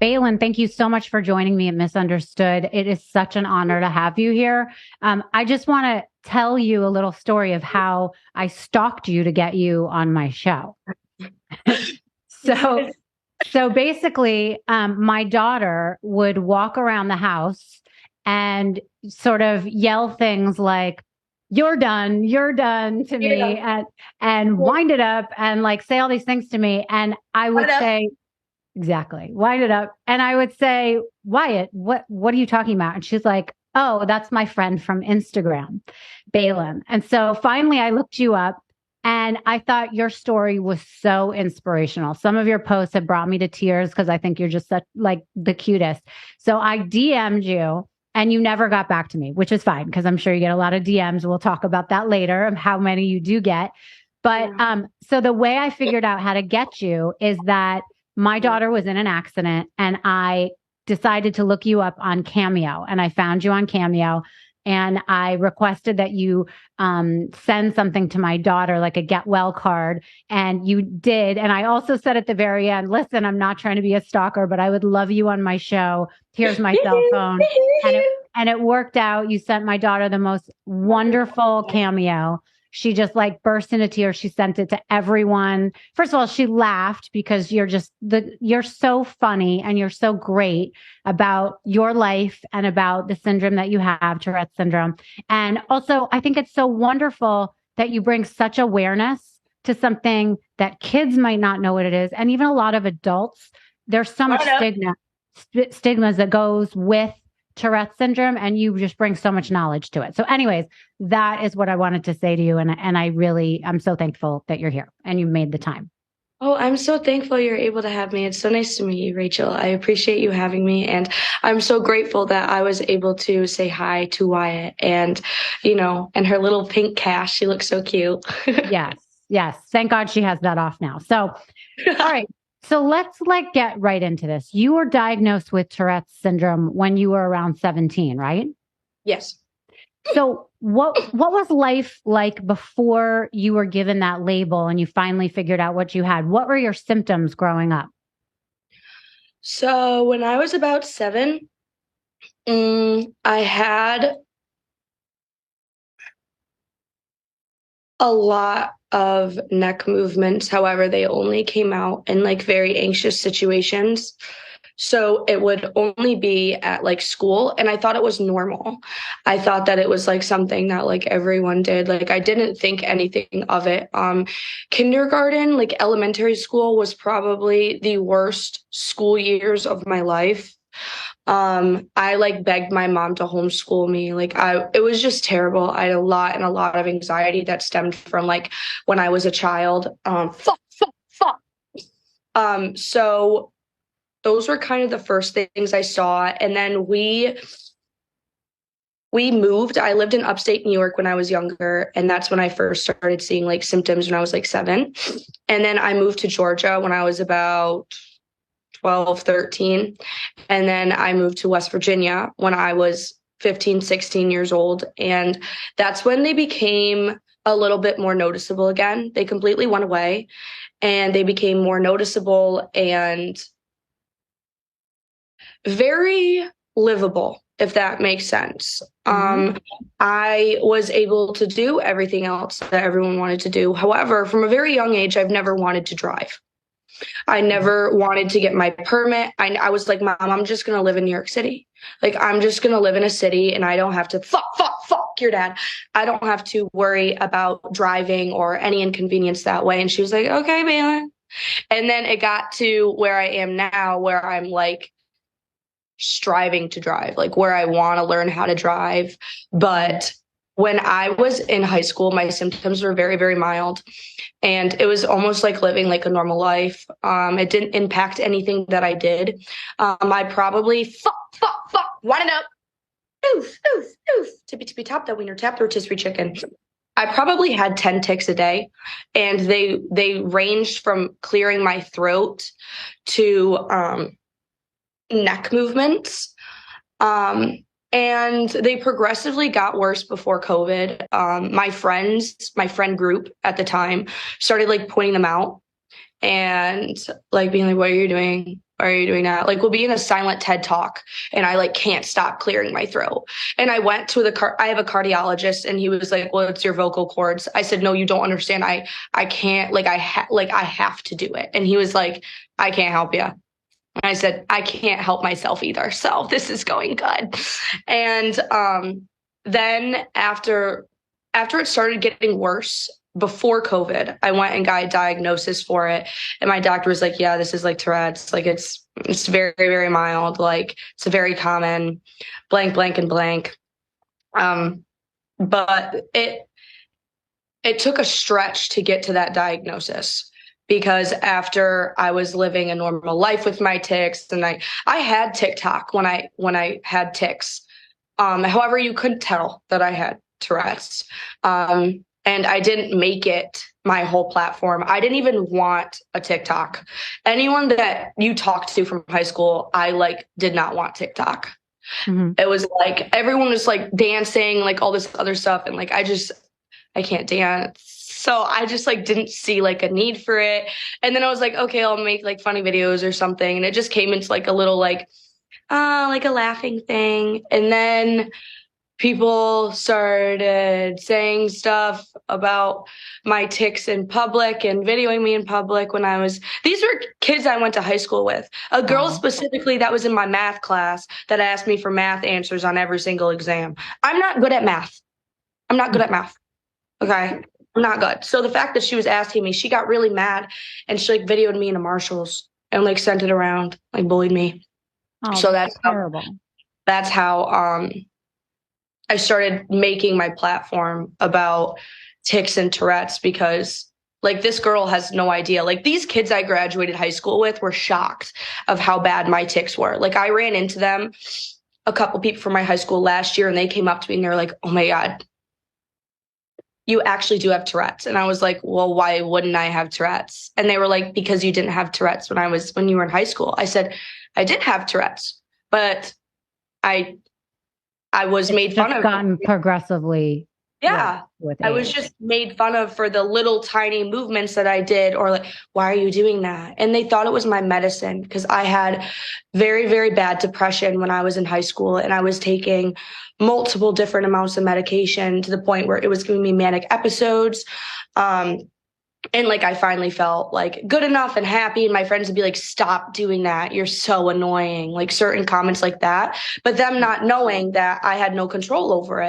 Baylen, thank you so much for joining me at Misunderstood. It is such an honor to have you here. I just want to tell you a little story of how I stalked you to get you on my show. So, so basically, my daughter would walk around the house and sort of yell things like, you're done to Yeah. me, and wind it up and like say all these things to me. And I What would up? say, exactly. Wind it up. And I would say, Wyatt, what are you talking about? And she's like, oh, that's my friend from Instagram, Baylen. And so finally I looked you up and I thought your story was so inspirational. Some of your posts have brought me to tears because I think you're just such like the cutest. So I DM'd you and you never got back to me, which is fine because I'm sure you get a lot of DMs. We'll talk about that later of how many you do get. But Yeah. so the way I figured out how to get you is that my daughter was in an accident and I decided to look you up on Cameo and I found you on Cameo and I requested that you send something to my daughter, like a get well card. And you did. And I also said at the very end, listen, I'm not trying to be a stalker, but I would love you on my show. Here's my cell phone. And it worked out. You sent my daughter the most wonderful cameo. She just like burst into tears. She sent it to everyone. First of all, she laughed because you're so funny and you're so great about your life and about the syndrome that you have, Tourette syndrome. And also, I think it's so wonderful that you bring such awareness to something that kids might not know what it is. And even a lot of adults, there's so much What up? stigmas that goes with Tourette syndrome, and you just bring so much knowledge to it. So, anyways, that is what I wanted to say to you. And I'm so thankful that you're here and you made the time. Oh, I'm so thankful you're able to have me. It's so nice to meet you, Rachel. I appreciate you having me. And I'm so grateful that I was able to say hi to Wyatt and her little pink cat. She looks so cute. Yes. Yes. Thank God she has that off now. So, all right. So let's like get right into this. You were diagnosed with Tourette's syndrome when you were around 17, right? Yes. So what was life like before you were given that label and you finally figured out what you had? What were your symptoms growing up? So when I was about 7, I had a lot of neck movements. However, they only came out in like very anxious situations. So it would only be at like school. And I thought it was normal. I thought that it was like something that like everyone did. Like I didn't think anything of it. Kindergarten, like elementary school was probably the worst school years of my life. I like begged my mom to homeschool me. It was just terrible. I had a lot of anxiety that stemmed from like when I was a child. Fuck. So those were kind of the first things I saw. And then we moved. I lived in upstate New York when I was younger, and that's when I first started seeing like symptoms when I was like 7. And then I moved to Georgia when I was about 12, 13. And then I moved to West Virginia when I was 15, 16 years old. And that's when they became a little bit more noticeable again. They completely went away and they became more noticeable and very livable, if that makes sense. Mm-hmm. I was able to do everything else that everyone wanted to do. However, from a very young age, I've never wanted to drive. I never wanted to get my permit. I was like, Mom, I'm just going to live in New York City. Like, I'm just going to live in a city and I don't have to fuck your dad. I don't have to worry about driving or any inconvenience that way. And she was like, okay, Baylen. And then it got to where I am now, where I'm like striving to drive, like where I want to learn how to drive. But when I was in high school, my symptoms were very, very mild. And it was almost like living like a normal life. It didn't impact anything that I did. I probably wind it up, oof, tippy tippy top that wiener tap rotisserie chicken. I probably had 10 ticks a day, and they ranged from clearing my throat to neck movements. And they progressively got worse before COVID. My friend group at the time started like pointing them out and like being like, what are you doing? Why are you doing that? Like, we'll be in a silent TED talk and I like can't stop clearing my throat. And I went to I have a cardiologist and he was like, well, it's your vocal cords. I said, no, you don't understand. I can't, like, I have to do it. And he was like, I can't help you. And I said, I can't help myself either. So this is going good. And then after it started getting worse, before COVID, I went and got a diagnosis for it. And my doctor was like, yeah, this is like Tourette's. Like, it's very, very mild. Like, it's a very common blank, blank, and blank. But it took a stretch to get to that diagnosis, because after I was living a normal life with my tics, and I had TikTok when I had tics. However, you couldn't tell that I had Tourette's. And I didn't make it my whole platform. I didn't even want a TikTok. Anyone that you talked to from high school, I like did not want TikTok. Mm-hmm. It was like everyone was like dancing, like all this other stuff, and like I can't dance. So I just like didn't see like a need for it. And then I was like, okay, I'll make like funny videos or something. And it just came into like a little like a laughing thing. And then people started saying stuff about my tics in public and videoing me in public when these were kids I went to high school with. A girl specifically that was in my math class that asked me for math answers on every single exam. I'm not good at math. Okay. I'm not good. So the fact that she was asking me, she got really mad and she like videoed me in a Marshalls and like sent it around, like bullied me. Oh, so that's terrible. That's how I started making my platform about tics and Tourette's, because like this girl has no idea. Like these kids I graduated high school with were shocked of how bad my tics were. Like I ran into them, a couple people from my high school last year, and they came up to me and they were like, oh my God, you actually do have Tourette's. And I was like, well, why wouldn't I have Tourette's? And they were like, because you didn't have Tourette's when you were in high school. I said, I did have Tourette's, but I was made fun of. Gotten progressively. Yeah. I was just made fun of for the little tiny movements that I did, or like, why are you doing that? And they thought it was my medicine, because I had very, very bad depression when I was in high school, and I was taking multiple different amounts of medication to the point where it was giving me manic episodes. And like, I finally felt like good enough and happy. And my friends would be like, stop doing that. You're so annoying. Like certain comments like that, but them not knowing that I had no control over it.